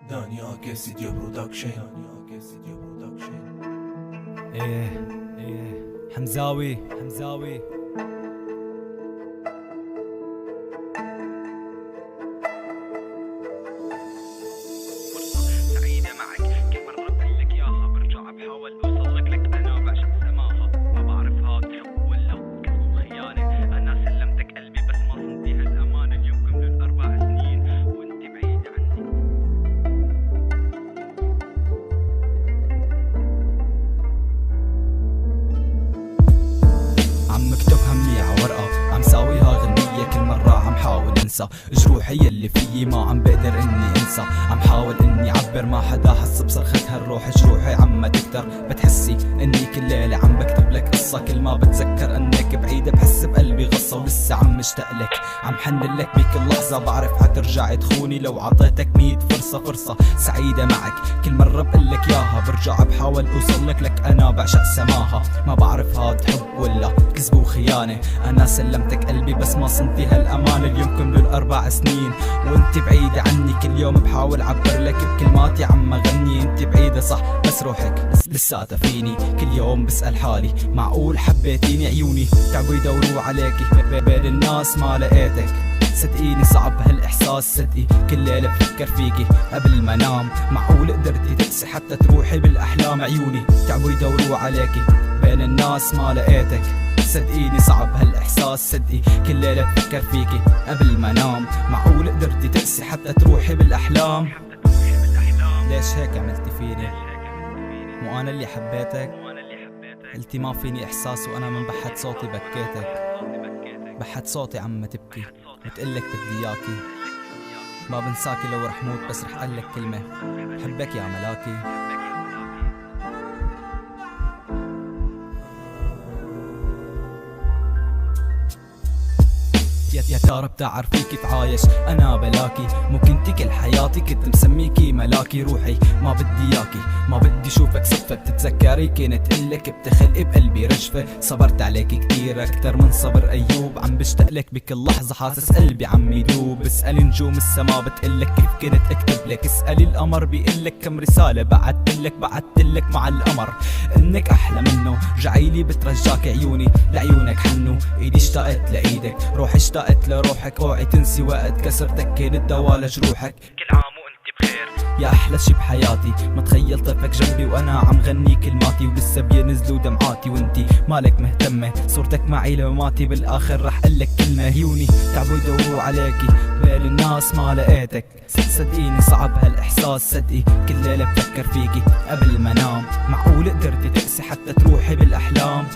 دانیا استوديو برودكشن. ايه حمزاوي سعيدة معك كل مرة بقلك ياها برجع بحاول اوصلك لك انا بعشق سماها ما بعرف هاد حب ولا كذب وخيانة انا سلمتك قلبي بس ما صنتيها الامانة اليوم كملوا 4 سنين وانت بعيدة عني. عم مكتبها منيح ورقة عم ساويها غنية كل مرة عم حاول انسى جروحي اللي فيي ما عم بقدر اني انسى عم حاول اني اعبر ما حدا حس بصرختها الروح جروحي عم تكتر بتحسي اني كل ليلة عم بكتب لك قصة كل ما بتذكر انك بعيدة بحس بقلبي غصة ولسه عم مشتاق لك عم حنن لك بكل لحظة بعرف حترجعي تخوني لو عطيتك 100 فرصة سعيدة معك كل مرة بقلك ياها برجع بحاول اوصلك لك انا بعشق سماها ما بعرف هاد حب ولا كذب وخيانة انا سلمتك قلبي بس ما صنتي هالامانة اليوم كملوا 4 سنين وانت بعيدة عني كل يوم بحاول اعبر لك بكلماتي عم غني انت بعيدة صح بس روحك لساتها فيني كل يوم بسأل حالي معقول حبيتيني عيوني تعبوا يدوروا عليكي بين الناس ما لقيتك صدقيني صعب هالاحساس صدقي كل ليلة بفكر فيكي قبل ما انام معقول قدرتي تقسي حتى تروحي بالاحلام عيوني تعبوا يدوروا عليكي بين الناس ما لقيتك صدقيني صعب هالاحساس صدقي كل ليلة بفكر فيكي قبل ما انام معقول قدرتي تقسي حتى تروحي بالاحلام ليش هيك عملتي فيني مو انا اللي حبيتك قلتي ما فيني احساس وانا من بحت صوتي بكيتك بحت صوتي عم تبكي بتقلك بدي اياكي ما بنساكي لو رح موت بس رح قلك كلمة بحبك يا ملاكي يا ترى بتعرفي كيف عايش انا بلاكي مو كنتي كل حياتي كنت مسميكي ملاكي روحي ما بدي ياكي ما بدي شوفك صدفة بتتذكري كنت قلك بتخلق بقلبي رجفة صبرت عليكي كتير اكتر من صبر ايوب عم بشتاقلك بكل لحظة حاسس قلبي عم يدوب اسألي نجوم السما بتقلك كيف كنت اكتب لك اسألي القمر بيقلك كم رسالة بعتلك مع القمر انك احلى منه رجعيلي بترجاك عيوني لعيونك حنو ايدي اشتاقت لايدك روحي اشتاقت لروحك اوعي تنسي وقت كسرتك كانت دوا لجروحك كل عام وانت بخير يا احلى شي بحياتي متخيل طفك جنبي وانا عم غني كلماتي ولسه بينزلوا دمعاتي وانتي مالك مهتمة صورتك معي لمماتي بالاخر رح قلك كلمة عيوني تعبوا يدوروا عليكي بين الناس ما لقيتك صدقيني صعب هالاحساس صدقي كل ليلة بفكر فيكي قبل ما انام معقول قدرتي تقسي حتى تروحي بالاحلام